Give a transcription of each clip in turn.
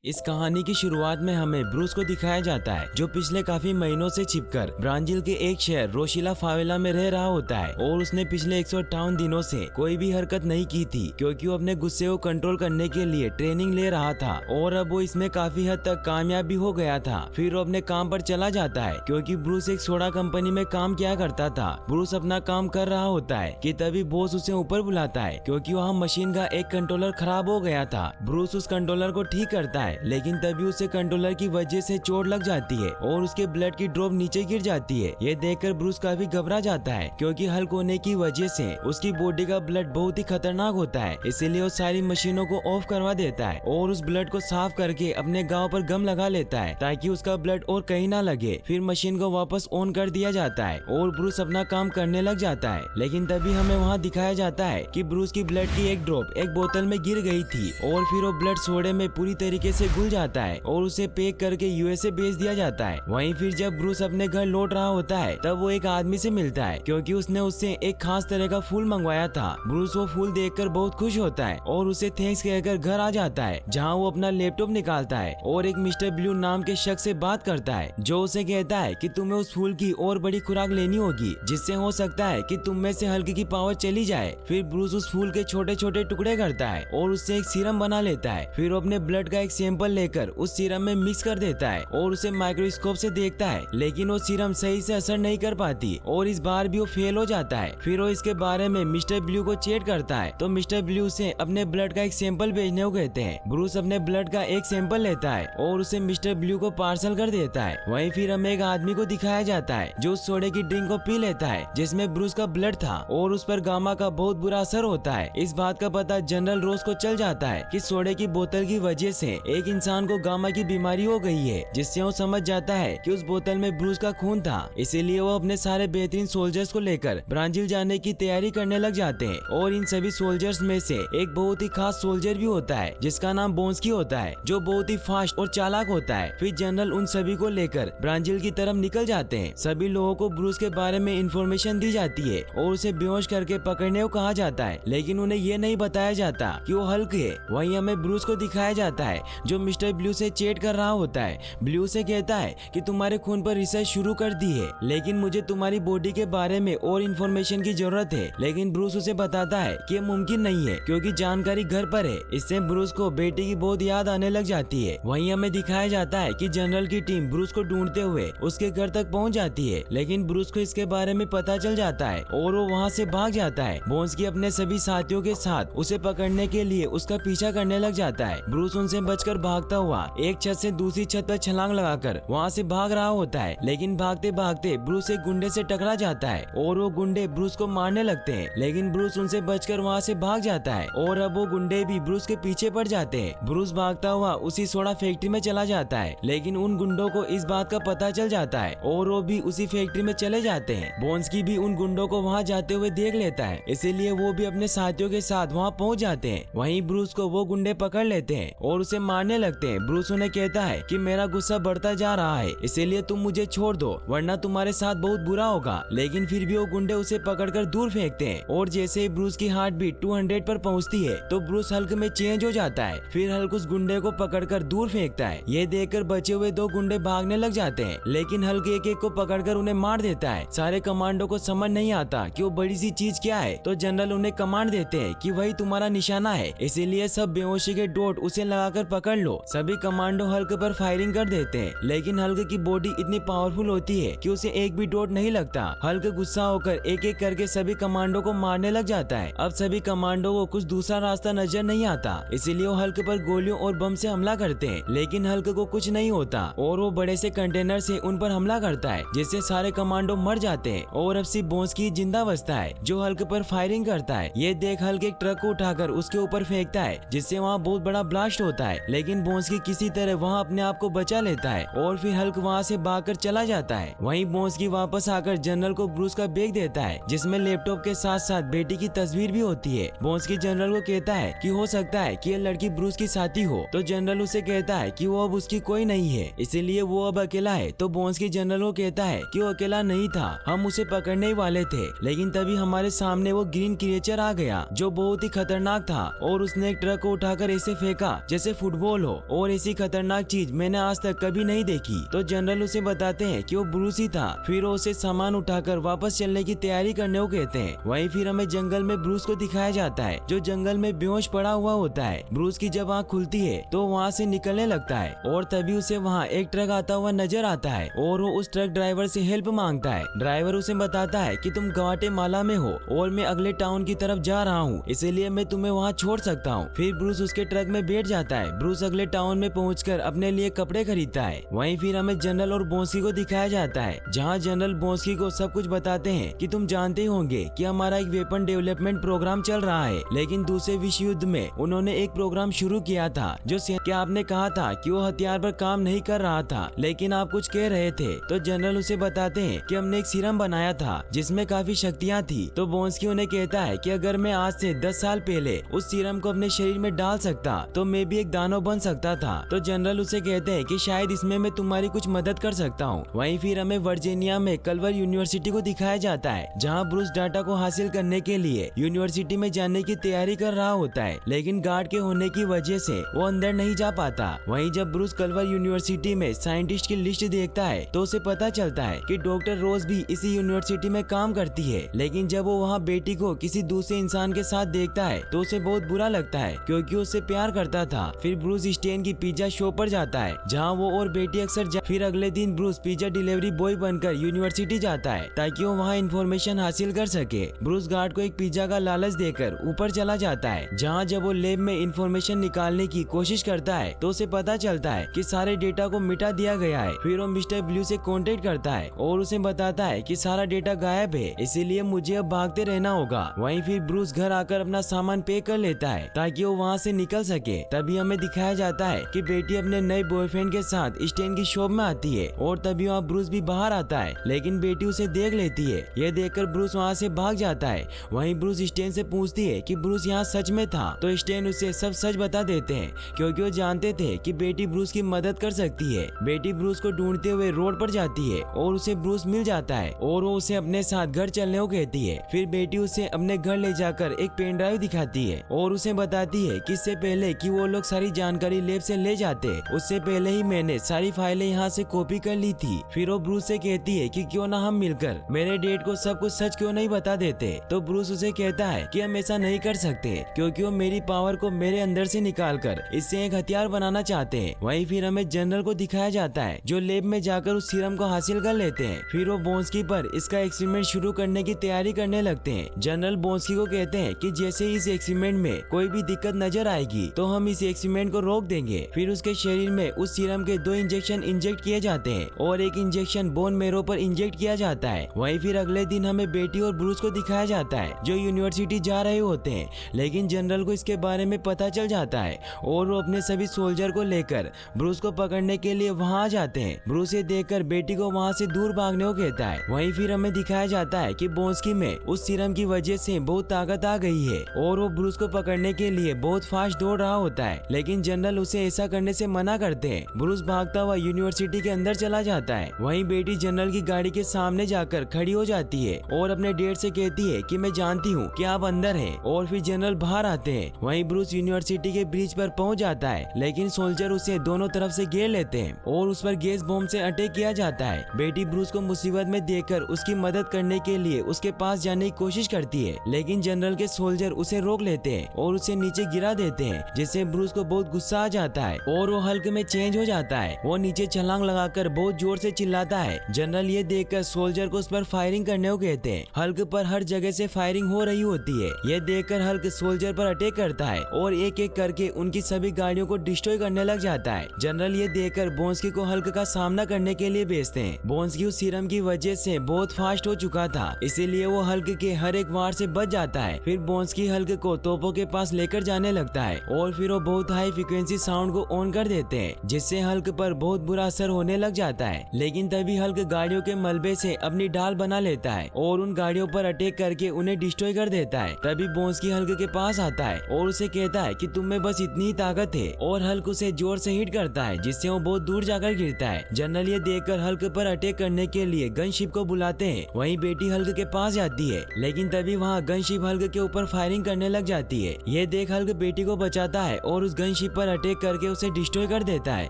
इस कहानी की शुरुआत में हमें ब्रूस को दिखाया जाता है जो पिछले काफी महीनों से छिपकर ब्राजील के एक शहर रोशिला फावेला में रह रहा होता है और उसने पिछले 158 दिनों से कोई भी हरकत नहीं की थी क्योंकि वो अपने गुस्से को कंट्रोल करने के लिए ट्रेनिंग ले रहा था और अब वो इसमें काफी हद तक कामयाब भी हो गया था। फिर वो अपने काम पर चला जाता है क्योंकि ब्रूस एक सोडा कंपनी में काम किया करता था। ब्रूस अपना काम कर रहा होता है कि तभी बॉस उसे ऊपर बुलाता है क्योंकि वहाँ मशीन का एक कंट्रोलर खराब हो गया था। ब्रूस उस कंट्रोलर को ठीक करता है लेकिन तभी उसे कंट्रोलर की वजह से चोट लग जाती है और उसके ब्लड की ड्रॉप नीचे गिर जाती है। ये देखकर ब्रूस काफी घबरा जाता है क्योंकि हल्क होने की वजह से उसकी बॉडी का ब्लड बहुत ही खतरनाक होता है, इसीलिए वो सारी मशीनों को ऑफ करवा देता है और उस ब्लड को साफ करके अपने गाँव पर गम लगा लेता है ताकि उसका ब्लड और कहीं ना लगे। फिर मशीन को वापस ऑन कर दिया जाता है और ब्रूस अपना काम करने लग जाता है। लेकिन तभी हमें वहाँ दिखाया जाता है कि ब्रूस की ब्लड की एक ड्रॉप एक बोतल में गिर गई थी और फिर वो ब्लड सोडे में पूरी तरीके से घुल जाता है और उसे पैक करके यूएसए भेज दिया जाता है। वहीं फिर जब ब्रूस अपने घर लौट रहा होता है तब वो एक आदमी से मिलता है क्योंकि उसने उससे एक खास तरह का फूल मंगवाया था। ब्रूस वो फूल देखकर बहुत खुश होता है और उसे थैंक्स कहकर घर आ जाता है जहाँ वो अपना लैपटॉप निकालता है और एक मिस्टर ब्लू नाम के शख्स से बात करता है जो उसे कहता है कि तुम्हें उस फूल की और बड़ी खुराक लेनी होगी जिससे हो सकता है कि तुम में से हल्की की पावर चली जाए। फिर ब्रूस उस फूल के छोटे छोटे टुकड़े करता है और उससे एक सीरम बना लेता है। फिर वो अपने ब्लड का एक सैंपल लेकर उस सीरम में मिक्स कर देता है और उसे माइक्रोस्कोप से देखता है लेकिन वो सीरम सही से असर नहीं कर पाती और इस बार भी वो फेल हो जाता है। फिर वो इसके बारे में मिस्टर ब्लू को चेट करता है तो मिस्टर ब्लू से अपने ब्लड का एक सैंपल भेजने को कहते हैं। ब्रूस अपने ब्लड का एक सैंपल लेता है और उसे मिस्टर ब्लू को पार्सल कर देता है। वहीं फिर हमें एक आदमी को दिखाया जाता है जो उस सोडे की ड्रिंक को पी लेता है जिसमें ब्रूस का ब्लड था और उस पर गामा का बहुत बुरा असर होता है। इस बात का पता जनरल रोज को चल जाता है कि सोडे की बोतल की वजह से एक इंसान को गामा की बीमारी हो गई है, जिससे वो समझ जाता है कि उस बोतल में ब्रूस का खून था। इसीलिए वो अपने सारे बेहतरीन सोल्जर्स को लेकर ब्राजील जाने की तैयारी करने लग जाते हैं और इन सभी सोल्जर्स में से एक बहुत ही खास सोल्जर भी होता है जिसका नाम बोन्स्की होता है जो बहुत ही फास्ट और चालाक होता है। फिर जनरल उन सभी को लेकर ब्राजील की तरफ निकल जाते हैं। सभी लोगों को ब्रूस के बारे में इंफॉर्मेशन दी जाती है और उसे बेहोश करके पकड़ने को कहा जाता है लेकिन उन्हें ये नहीं बताया जाता कि वो हल्क है। वहीं हमें ब्रूस को दिखाया जाता है जो मिस्टर ब्लू से चैट कर रहा होता है। ब्लू से कहता है कि तुम्हारे खून पर रिसर्च शुरू कर दी है लेकिन मुझे तुम्हारी बॉडी के बारे में और इन्फॉर्मेशन की जरूरत है। लेकिन ब्रूस उसे बताता है कि ये मुमकिन नहीं है क्योंकि जानकारी घर पर है। इससे ब्रूस को बेटी की बहुत याद आने लग जाती है। वहीं हमें दिखाया जाता है कि जनरल की टीम ब्रूस को ढूंढते हुए उसके घर तक पहुंच जाती है लेकिन ब्रूस को इसके बारे में पता चल जाता है और वो वहाँ से भाग जाता है। बोन्स्की अपने सभी साथियों के साथ उसे पकड़ने के लिए उसका पीछा करने लग जाता है। ब्रूस उनसे बचकर भागता हुआ एक छत से दूसरी छत पर छलांग लगाकर वहाँ से भाग रहा होता है लेकिन भागते भागते ब्रूस एक गुंडे से टकरा जाता है और वो गुंडे ब्रूस को मारने लगते हैं लेकिन ब्रूस उनसे बचकर वहाँ से भाग जाता है और अब वो गुंडे भी ब्रूस के पीछे पड़ जाते हैं। ब्रूस भागता हुआ उसी सोडा फैक्ट्री में चला जाता है लेकिन उन गुंडों को इस बात का पता चल जाता है और वो भी उसी फैक्ट्री में चले जाते हैं। बोन्स्की भी उन गुंडों को वहाँ जाते हुए देख लेता है इसीलिए वो भी अपने साथियों के साथ वहाँ पहुँच जाते हैं। वहीं ब्रूस को वो गुंडे पकड़ लेते हैं और उसे मारने लगते हैं। ब्रूस उन्हें कहता है कि मेरा गुस्सा बढ़ता जा रहा है इसीलिए तुम मुझे छोड़ दो वरना तुम्हारे साथ बहुत बुरा होगा। लेकिन फिर भी वो गुंडे उसे पकड़कर दूर फेंकते हैं और जैसे ही ब्रूस की हार्ट बीट 200 पर पहुंचती है तो ब्रूस हल्क में चेंज हो जाता है। फिर हल्क उस गुंडे को पकड़कर दूर फेंकता है। ये देखकर बचे हुए दो गुंडे भागने लग जाते हैं लेकिन हल्क एक एक को पकड़कर उन्हें मार देता है। सारे कमांडो को समझ नहीं आता कि वो बड़ी सी चीज क्या है तो जनरल उन्हें कमांड देते हैं कि वही तुम्हारा निशाना है, इसीलिए सब बेहोशी के डोट उसे लगाकर पकड़ लो। सभी कमांडो हल्क पर फायरिंग कर देते हैं लेकिन हल्क की बॉडी इतनी पावरफुल होती है कि उसे एक भी डोट नहीं लगता। हल्क गुस्सा होकर एक एक करके सभी कमांडो को मारने लग जाता है। अब सभी कमांडो को कुछ दूसरा रास्ता नजर नहीं आता इसीलिए वो हल्क पर गोलियों और बम से हमला करते हैं लेकिन हल्क को कुछ नहीं होता और वो बड़े से कंटेनर से उन पर हमला करता है जिससे सारे कमांडो मर जाते हैं और अब सिर्फ बोन्स्की जिंदा बचता है जो हल्क पर फायरिंग करता है। ये देख हल्क एक ट्रक को उठाकर उसके ऊपर फेंकता है जिससे वहाँ बहुत बड़ा ब्लास्ट होता है लेकिन बोन्स्की किसी तरह वहाँ अपने आप को बचा लेता है और फिर हल्क वहाँ से भागकर चला जाता है। वहीं बोन्स्की वापस आकर जनरल को ब्रूस का बैग देता है जिसमें लैपटॉप के साथ साथ बेटी की तस्वीर भी होती है। बोन्स्की जनरल को कहता है कि हो सकता है कि ये लड़की ब्रूस की साथी हो तो जनरल उसे कहता है कि वो अब उसकी कोई नहीं है इसीलिए वो अब अकेला है। तो बोन्स्की जनरल को कहता है कि वो अकेला नहीं था, हम उसे पकड़ने ही वाले थे लेकिन तभी हमारे सामने वो ग्रीन क्रिएचर आ गया जो बहुत ही खतरनाक था और उसने एक ट्रक को उठाकर ऐसे फेंका जैसे फुटबॉल बोलो, और ऐसी खतरनाक चीज मैंने आज तक कभी नहीं देखी। तो जनरल उसे बताते हैं कि वो ब्रूस ही था। फिर वो उसे सामान उठाकर वापस चलने की तैयारी करने को कहते हैं। वहीं फिर हमें जंगल में ब्रूस को दिखाया जाता है जो जंगल में बेहोश पड़ा हुआ होता है। ब्रूस की जब आँख खुलती है तो वहाँ से निकलने लगता है और तभी उसे वहाँ एक ट्रक आता हुआ नजर आता है और वो उस ट्रक ड्राइवर से हेल्प मांगता है। ड्राइवर उसे बताता है कि तुम ग्वाटेमाला में हो और मैं अगले टाउन की तरफ जा रहा हूँ, इसलिए मैं तुम्हें वहाँ छोड़ सकता हूँ। फिर ब्रूस उसके ट्रक में बैठ जाता है। ब्रूस अगले टाउन में पहुंचकर अपने लिए कपड़े खरीदता है। वहीं फिर हमें जनरल और बोंस्की को दिखाया जाता है जहाँ जनरल बोंस्की को सब कुछ बताते हैं कि तुम जानते होंगे कि हमारा एक वेपन डेवलपमेंट प्रोग्राम चल रहा है, लेकिन दूसरे विश्व युद्ध में उन्होंने एक प्रोग्राम शुरू किया था जो क्या आपने कहा था कि वो हथियार पर काम नहीं कर रहा था, लेकिन आप कुछ कह रहे थे। तो जनरल उसे बताते हैं कि हमने एक सीरम बनाया था जिसमें काफी शक्तियाँ थी। तो बोंस्की उन्हें कहता है कि अगर मैं आज से 10 साल पहले उस सीरम को अपने शरीर में डाल सकता तो मैं भी एक दानव बन सकता था। तो जनरल उसे कहते हैं कि शायद इसमें मैं तुम्हारी कुछ मदद कर सकता हूँ। वहीं फिर हमें वर्जीनिया में कल्वर यूनिवर्सिटी को दिखाया जाता है जहाँ ब्रूस डाटा को हासिल करने के लिए यूनिवर्सिटी में जाने की तैयारी कर रहा होता है, लेकिन गार्ड के होने की वजह से वो अंदर नहीं जा पाता। वहीं जब ब्रूस कल्वर यूनिवर्सिटी में साइंटिस्ट की लिस्ट देखता है तो उसे पता चलता है कि डॉक्टर रोज भी इसी यूनिवर्सिटी में काम करती है, लेकिन जब वो वहाँ बेटी को किसी दूसरे इंसान के साथ देखता है तो उसे बहुत बुरा लगता है क्योंकि उससे प्यार करता था। फिर ब्रूस स्टेन की पिज्जा शॉप पर जाता है जहाँ वो और बेटी अक्सर फिर अगले दिन ब्रूस पिज्जा डिलीवरी बॉय बनकर यूनिवर्सिटी जाता है ताकि वो वहाँ इन्फॉर्मेशन हासिल कर सके। ब्रूस गार्ड को एक पिज्जा का लालच देकर ऊपर चला जाता है जहाँ जब वो लैब में इन्फॉर्मेशन निकालने की कोशिश करता है तो उसे पता चलता है कि सारे डेटा को मिटा दिया गया है। फिर वो मिस्टर ब्लू से कांटेक्ट करता है और उसे बताता है कि सारा डेटा गायब है, इसीलिए मुझे अब भागते रहना होगा। वहीं फिर ब्रूस घर आकर अपना सामान पैक कर लेता है ताकि वो वहाँ से निकल सके। तभी हमें दिखाया जाता है कि बेटी अपने नए बॉयफ्रेंड के साथ स्टेन की शॉप में आती है और तभी वहाँ ब्रूस भी बाहर आता है, लेकिन बेटी उसे देख लेती है। यह देखकर ब्रूस वहाँ से भाग जाता है। वहीं ब्रूस स्टेन से पूछती है कि ब्रूस यहाँ सच में था, तो स्टेन उसे सब सच बता देते हैं क्योंकि वो जानते थे कि बेटी ब्रूस की मदद कर सकती है। बेटी ब्रूस को ढूंढते हुए रोड पर जाती है और उसे ब्रूस मिल जाता है और वो उसे अपने साथ घर चलने को कहती है। फिर बेटी उसे अपने घर ले जाकर एक पेन ड्राइव दिखाती है और उसे बताती है कि इससे पहले कि वो लोग सारी जानकारी लैब से ले जाते, उससे पहले ही मैंने सारी फाइलें यहाँ से कॉपी कर ली थी। फिर वो ब्रूस से कहती है कि क्यों ना हम मिलकर मेरे डैड को सब कुछ सच क्यों नहीं बता देते। तो ब्रूस उसे कहता है कि हम ऐसा नहीं कर सकते क्योंकि वो मेरी पावर को मेरे अंदर से निकालकर इससे एक हथियार बनाना चाहते हैं। वहीं फिर हमें जनरल को दिखाया जाता है जो लैब में जाकर उस सीरम को हासिल कर लेते हैं। फिर वो बोंस्की पर इसका एक्सपेरिमेंट शुरू करने की तैयारी करने लगते हैं। जनरल बोंस्की को कहते हैं कि जैसे इस एक्सपेरिमेंट में कोई भी दिक्कत नजर आएगी तो हम इस एक्सपेरिमेंट को रोक देंगे। फिर उसके शरीर में उस सीरम के 2 इंजेक्शन इंजेक्ट किए जाते हैं और एक इंजेक्शन बोन मैरो पर इंजेक्ट किया जाता है। वहीं फिर अगले दिन हमें बेटी और ब्रूस को दिखाया जाता है जो यूनिवर्सिटी जा रहे होते हैं, लेकिन जनरल को इसके बारे में पता चल जाता है और वो अपने सभी सोल्जर को लेकर ब्रूस को पकड़ने के लिए वहाँ आ जाते हैं। ब्रूस ये देखकर बेटी को वहाँ से दूर भागने को कहता है। वहीं फिर हमें दिखाया जाता है कि बोंस्की में उस सीरम की वजह से बहुत ताकत आ गई है और वो ब्रूस को पकड़ने के लिए बहुत फास्ट दौड़ रहा होता है, लेकिन जनरल उसे ऐसा करने से मना करते हैं। ब्रूस भागता हुआ यूनिवर्सिटी के अंदर चला जाता है। वहीं बेटी जनरल की गाड़ी के सामने जाकर खड़ी हो जाती है और अपने डैड से कहती है कि मैं जानती हूँ कि आप अंदर हैं, और फिर जनरल बाहर आते हैं। वहीं ब्रूस यूनिवर्सिटी के ब्रिज पर पहुंच जाता है, लेकिन सोल्जर उसे दोनों तरफ से घेर लेते हैं और उस पर गैस बॉम्ब से अटैक किया जाता है। बेटी ब्रूस को मुसीबत में देखकर उसकी मदद करने के लिए उसके पास जाने की कोशिश करती है, लेकिन जनरल के सोल्जर उसे रोक लेते हैं और उसे नीचे गिरा देते हैं, जिससे ब्रूस को बहुत गुस्सा आ जाता है और वो हल्क में चेंज हो जाता है। वो नीचे छलांग लगाकर बहुत जोर से चिल्लाता है। जनरल ये देखकर सोल्जर को उस पर फायरिंग करने को कहते हैं। हल्क पर हर जगह से फायरिंग हो रही होती है। ये देखकर हल्क सोल्जर पर अटैक करता है और एक एक करके उनकी सभी गाड़ियों को डिस्ट्रॉय करने लग जाता है। जनरल ये देखकर बोंस्की को हल्क का सामना करने के लिए भेजते हैं। बोंस्की उस सीरम की वजह से बहुत फास्ट हो चुका था, इसीलिए वो हल्क के हर एक वार से बच जाता है। फिर बोंस्की हल्क को तोपों के पास लेकर जाने लगता है और फिर वो बहुत हाई फ्रीक्वेंसी साउंड को ऑन कर देते हैं, जिससे हल्क पर बहुत बुरा असर होने लग जाता है। लेकिन तभी हल्क गाड़ियों के मलबे से अपनी ढाल बना लेता है और उन गाड़ियों पर अटैक करके उन्हें डिस्ट्रॉय कर देता है। तभी बोंस्की हल्क के पास आता है और उसे कहता है कि तुम में बस इतनी ही ताकत है, और हल्क उसे जोर से हिट करता है, जिससे वो बहुत दूर जाकर गिरता है। जनरल ये देखकर हल्क पर अटैक करने के लिए गनशिप को बुलाते हैं। वहीं बेटी हल्क के पास जाती है, लेकिन तभी वहाँ गनशिप हल्क के ऊपर फायरिंग करने लग जाती है। ये देख हल्क बेटी को बचाता है और उस गनशिप पर अटैक करके उसे डिस्ट्रॉय कर देता है।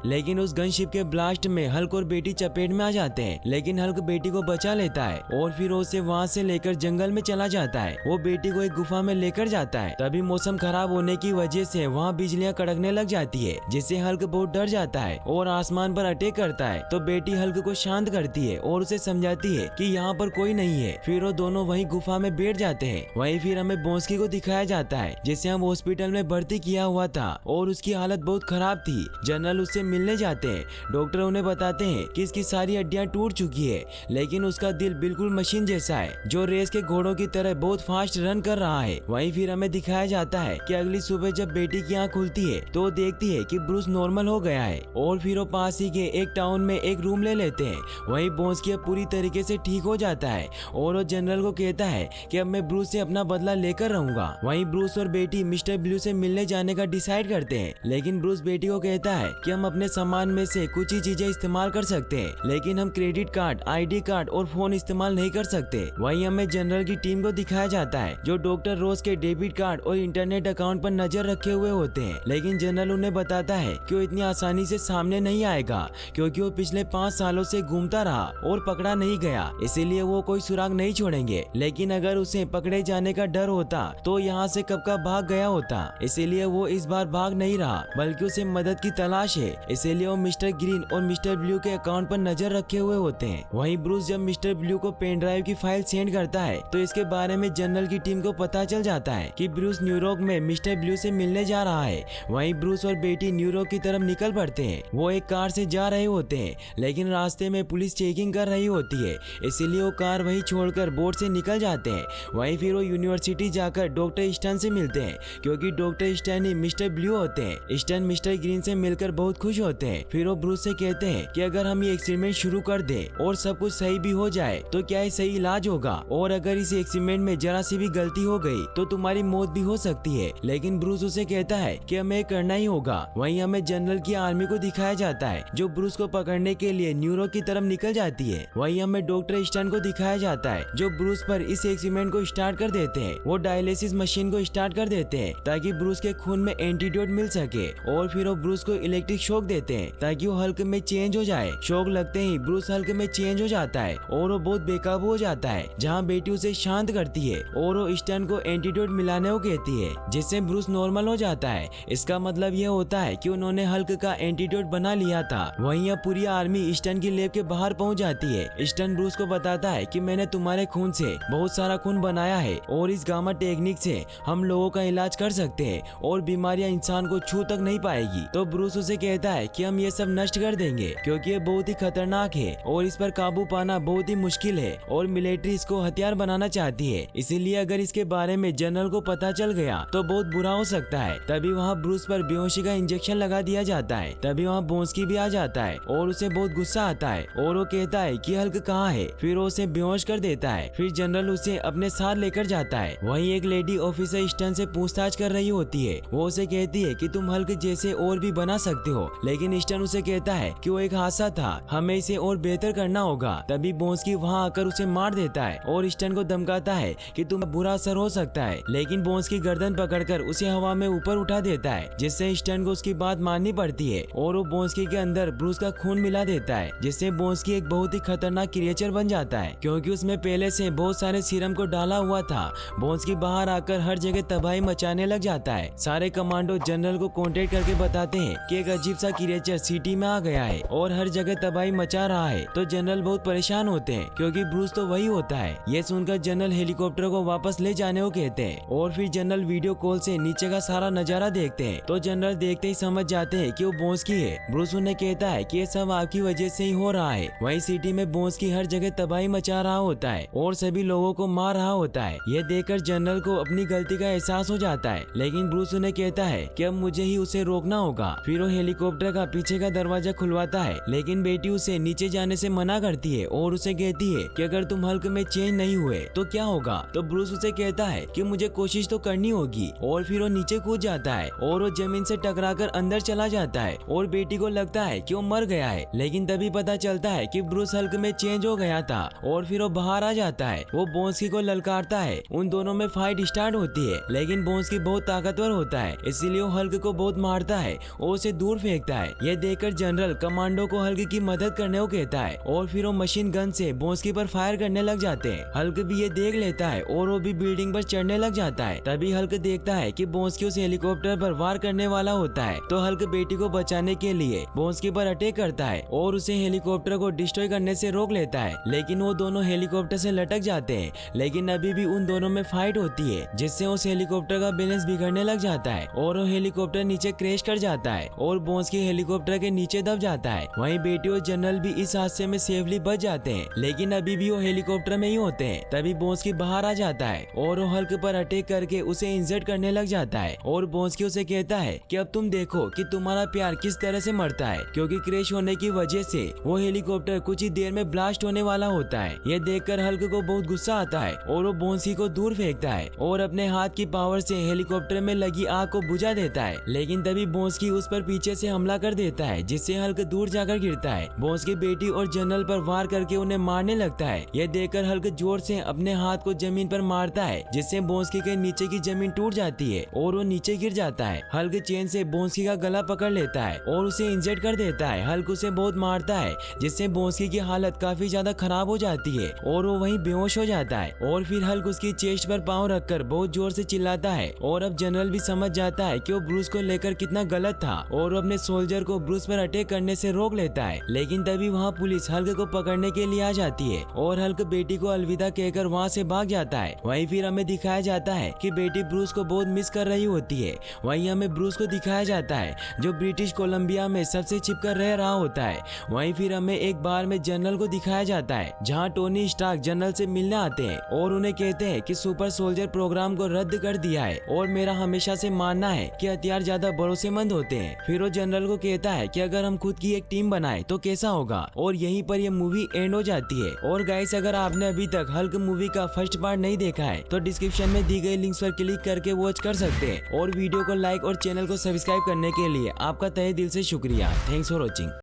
लेकिन उस गन शिप के ब्लास्ट में हल्क और बेटी चपेट में आ जाते हैं, लेकिन हल्क बेटी को बचा लेता है और फिर उसे वहाँ से लेकर जंगल में चला जाता है। वो बेटी को एक गुफा में लेकर जाता है। तभी मौसम खराब होने की वजह से वहाँ बिजलियाँ कड़कने लग जाती है, जिससे हल्क बहुत डर जाता है और आसमान पर अटैक करता है। तो बेटी हल्क को शांत करती है और उसे समझाती है कि यहाँ पर कोई नहीं है। फिर वो दोनों वहीं गुफा में बैठ जाते हैं। वहीं फिर हमें बोंस्की को दिखाया जाता है, जिसे हम हॉस्पिटल में भर्ती किया हुआ था और उसकी हालत बहुत खराब थी। जनरल उससे मिलने जाते हैं। डॉक्टर उन्हें बताते हैं कि इसकी सारी हड्डियां टूट चुकी है, लेकिन उसका दिल बिल्कुल मशीन जैसा है, जो रेस के घोड़ों की तरह बहुत फास्ट रन कर रहा है। वहीं फिर हमें दिखाया जाता है कि अगली सुबह जब बेटी की आँख खुलती है तो वो देखती है कि ब्रूस नॉर्मल हो गया है और फिर वो पास ही के एक टाउन में एक रूम ले लेते हैं। वहीं बोंस्की पूरी तरीके से ठीक हो जाता है और वो जनरल को कहता है कि अब मैं ब्रूस से अपना बदला लेकर रहूंगा। वहीं ब्रूस और बेटी मिस्टर ब्लू से मिलने जाने का डिसाइड करते हैं, लेकिन ब्रूस बेटी को कहता है कि हम अपने सामान में से कुछ ही चीजें इस्तेमाल कर सकते हैं, लेकिन हम क्रेडिट कार्ड, आईडी कार्ड और फोन इस्तेमाल नहीं कर सकते। वहीं हमें जनरल की टीम को दिखाया जाता है, जो डॉक्टर रोज के डेबिट कार्ड और इंटरनेट अकाउंट पर नजर रखे हुए होते हैं। लेकिन जनरल उन्हें बताता है कि वो इतनी आसानी से सामने नहीं आएगा, क्योंकि वो पिछले 5 सालों से घूमता रहा और पकड़ा नहीं गया, इसीलिए वो कोई सुराग नहीं छोड़ेंगे। लेकिन अगर उसे पकड़े जाने का डर होता तो यहाँ से कब का भाग गया होता, इसीलिए वो इस बार भाग नहीं रहा, बल्कि उसे मदद की तलाश है। इसीलिए वो मिस्टर ग्रीन और मिस्टर ब्लू के अकाउंट पर नजर रखे हुए होते हैं। वहीं ब्रूस जब मिस्टर ब्लू को पेन ड्राइव की फाइल सेंड करता है तो इसके बारे में जनरल की टीम को पता चल जाता है कि ब्रूस न्यूयॉर्क में मिस्टर ब्लू से मिलने जा रहा है। वहीं ब्रूस और बेटी न्यूयॉर्क की तरफ निकल पड़ते हैं। वो एक कार से जा रहे होते हैं, लेकिन रास्ते में पुलिस चेकिंग कर रही होती है, इसीलिए वो कार वहीं छोड़कर बोर्ड से निकल जाते हैं। वहीं फिर वो यूनिवर्सिटी जाकर डॉक्टर स्टन से मिलते हैं, क्योंकि डॉक्टर स्टन ही मिस्टर ब्लू होते हैं। स्टन मिस्टर ग्रीन से मिलकर बहुत खुश होते हैं। फिर वो ब्रूस से कहते हैं कि अगर हम ये एक्सपेरिमेंट शुरू कर दें और सब कुछ सही भी हो जाए तो क्या ये सही इलाज होगा, और अगर इस एक्सपेरिमेंट में जरा सी भी गलती हो गई तो तुम्हारी मौत भी हो सकती है। लेकिन ब्रूस उसे कहता है कि हमें करना ही होगा। वहीं हमें जनरल की आर्मी को दिखाया जाता है, जो ब्रूस को पकड़ने के लिए न्यूयॉर्क की तरफ निकल जाती है। वहीं हमें डॉक्टर स्टन को दिखाया जाता है, जो ब्रूस पर इस एक्सपेरिमेंट को स्टार्ट कर देते हैं। वो डायलिसिस मशीन को स्टार्ट कर देते हैं ताकि ब्रूस के खून में एंटीडोट मिल सके, और फिर वो ब्रूस को इलेक्ट्रिक शॉक देते हैं ताकि वो हल्क में चेंज हो जाए। शॉक लगते ही ब्रूस हल्क में चेंज हो जाता है और वो बहुत बेकाबू हो जाता है, जहाँ बेटी उसे शांत करती है और वो स्टन को एंटीडोट मिलाने को कहती है, जिससे ब्रूस नॉर्मल हो जाता है। इसका मतलब ये होता है कि उन्होंने हल्क का एंटीडोट बना लिया था। वहीं अब पूरी आर्मी स्टन की लैब के बाहर पहुंच जाती है। स्टन ब्रूस को बताता है कि मैंने तुम्हारे खून से बहुत सारा खून बनाया है और इस गामा टेक्निक से हम लोगों का इलाज कर सकते हैं और बीमारियां इंसान को छू तक नहीं पाएगी। तो ब्रूस उसे कहता है कि हम ये सब नष्ट कर देंगे, क्योंकि ये बहुत ही खतरनाक है और इस पर काबू पाना बहुत ही मुश्किल है और मिलिट्री इसको हथियार बनाना चाहती है, इसीलिए अगर इसके बारे में जनरल को पता चल गया तो बहुत बुरा हो सकता है। तभी वहाँ ब्रूस पर बेहोशी का इंजेक्शन लगा दिया जाता है। तभी वहाँ बोंस्की भी आ जाता है और उसे बहुत गुस्सा आता है और वो कहता है कि हल्क कहाँ है। फिर वो उसे बेहोश कर देता है। फिर जनरल उसे अपने साथ लेकर जाता है। वहीं एक लेडी ऑफिसर स्टन से पूछताछ कर रही होती है। वो उसे कहती है कि तुम हल्क जैसे और भी बना सकते हो, लेकिन स्टन उसे कहता है कि वो एक हादसा था, हमें इसे और बेहतर करना होगा। तभी बोंस्की वहाँ आकर उसे मार देता है और स्टन को धमकाता है कि तुम्हें बुरा असर हो सकता है, लेकिन बोंस्की गर्दन पकड़कर उसे हवा में ऊपर उठा देता है, जिससे स्टन को उसकी बात माननी पड़ती है और वो बोंस्की के अंदर ब्रूस का खून मिला देता है, जिससे बोंस्की एक बहुत ही खतरनाक क्रिएचर बन जाता है, क्योंकि उसमें पहले से बहुत सारे सीरम को डाला हुआ था। बोंस्की बाहर आकर हर जगह तबाही मचाने लग जाता है। सारे कमांडो जनरल को कांटेक्ट करके बताते हैं कि एक अजीब सा क्रिएचर सिटी में आ गया है और हर जगह तबाही मचा रहा है। तो जनरल बहुत परेशान होते हैं, क्योंकि ब्रूस तो वही होता है। ये सुनकर जनरल हेलीकॉप्टर को वापस ले जाने को कहते हैं और फिर जनरल वीडियो कॉल से नीचे का सारा नजारा देखते हैं। तो जनरल देखते ही समझ जाते हैं कि वो बोंस्की है। ब्रूस उन्हें कहता है कि ये सब आपकी वजह से ही हो रहा है। वहीं सिटी में बोंस्की हर जगह तबाही मचा रहा होता है और सभी लोगों को मार रहा होता है। ये देखकर जनरल को अपनी गलती का एहसास हो जाता है, लेकिन ब्रूस उन्हें कहता है कि अब मुझे ही उसे रोकना होगा। फिर वो हेलीकॉप्टर का पीछे का दरवाजा खुलवाता है, लेकिन बेटी उसे नीचे जाने से मना करती है और उसे कहती है कि अगर तुम हल्क में चेंज नहीं हुए तो क्या होगा। तो ब्रूस उसे कहता है कि मुझे कोशिश तो करनी होगी, और फिर वो नीचे कूद जाता है और वो जमीन से टकराकर अंदर चला जाता है और बेटी को लगता है कि वो मर गया है, लेकिन तभी पता चलता है कि ब्रूस हल्क में चेंज हो गया था और फिर वो बाहर आ जाता है। वो बोंस्की को ललकारता है। उन दोनों में फाइट स्टार्ट होती है, लेकिन बोंस्की बहुत ताकतवर होता है, इसीलिए वो हल्क को बहुत मारता है और उसे दूर फेंकता है। यह देखकर जनरल कमांडो को हल्क की मदद करने को कहता है और फिर वो मशीन गन से बोंस्की पर फायर करने लग जाते हैं। हल्क भी ये देख लेता है और वो भी बिल्डिंग पर चढ़ने लग जाता है। तभी हल्क देखता है कि बोंस्की उस हेलीकॉप्टर पर वार करने वाला होता है, तो हल्क बेटी को बचाने के लिए बोंस्की पर अटैक करता है और उसे हेलीकॉप्टर को डिस्ट्रॉय करने से रोक लेता है। लेकिन वो दोनों हेलीकॉप्टर से लटक जाते हैं, लेकिन अभी भी उन दोनों में फाइट होती है, जिससे उस हेलीकॉप्टर का बैलेंस बिगड़ने लग जाता है और वो हेलीकॉप्टर नीचे क्रैश कर जाता है और बोंस्की हेलीकॉप्टर के नीचे दब जाता है। वहीं बेटी और जनरल भी इस हादसे में सेफली बच जाते हैं, लेकिन अभी भी वो हेलीकॉप्टर में ही होते हैं। तभी बोंस्की बाहर आ जाता है और वो हल्क पर अटैक करके उसे इंजर्ड करने लग जाता है और बोंस्की उसे कहता है कि अब तुम देखो कि तुम्हारा प्यार किस तरह से मरता है, क्योंकि क्रैश होने की वजह से वो हेलीकॉप्टर कुछ ही देर में ब्लास्ट होने वाला होता है। यह देखकर हल्क को बहुत गुस्सा आता है और वो बोंस्की को दूर फेंकता है और अपने हाथ की पावर से हेलीकॉप्टर में लगी आग को बुझा देता है। लेकिन तभी बोंस्की उस पर पीछे से हमला कर देता है, जिससे हल्क दूर जाकर गिरता है। बोंस्की बेटी और जनरल पर वार करके उन्हें मारने लगता है। यह देखकर हल्क जोर से अपने हाथ को जमीन पर मारता है, जिससे बोंस्की के नीचे की जमीन टूट जाती है और वो नीचे गिर जाता है। हल्क चेन से बोंस्की का गला पकड़ लेता है और उसे इंजर्ड कर देता है। हल्क उसे बहुत मारता है, जिससे बोंस्की की हालत काफी ज्यादा खराब हो जाती है और वो वहीं बेहोश हो जाता है। और फिर हल्क उसकी चेस्ट पर पाँव रखकर बहुत जोर से चिल्लाता है और अब जनरल भी समझ जाता है कि वो ब्रूस को लेकर कितना गलत था और वो अपने सोल्जर को ब्रूस पर अटैक करने से रोक लेता है। लेकिन तभी वहाँ पुलिस हल्क को पकड़ने के लिए आ जाती है और हल्क बेटी को अलविदा कहकर वहाँ से भाग जाता है। वहीं फिर हमें दिखाया जाता है कि बेटी ब्रूस को बहुत मिस कर रही होती है। वहीं हमें ब्रूस को दिखाया जाता है जो ब्रिटिश कोलंबिया में सबसे छिपकर रह रहा होता है। वहीं फिर हमें एक बार में जनरल को दिखाया जाता है, जहाँ टोनी स्टार्क जनरल से मिलने आते हैं और उन्हें कहते हैं कि सुपर सोल्जर प्रोग्राम को रद्द कर दिया है और मेरा हमेशा से मानना है कि हथियार ज्यादा भरोसेमंद होते हैं। फिर वो जनरल को कहता है कि अगर हम खुद की एक टीम बनाए तो कैसा होगा, और यहीं पर ये मूवी एंड हो जाती है। और गाइस, अगर आपने अभी तक हल्क मूवी का फर्स्ट पार्ट नहीं देखा है तो डिस्क्रिप्शन में दी गई लिंक्स पर क्लिक करके वॉच कर सकते हैं। और वीडियो को लाइक और चैनल को सब्सक्राइब करने के लिए आपका तहे दिल से शुक्रिया। Thanks for watching.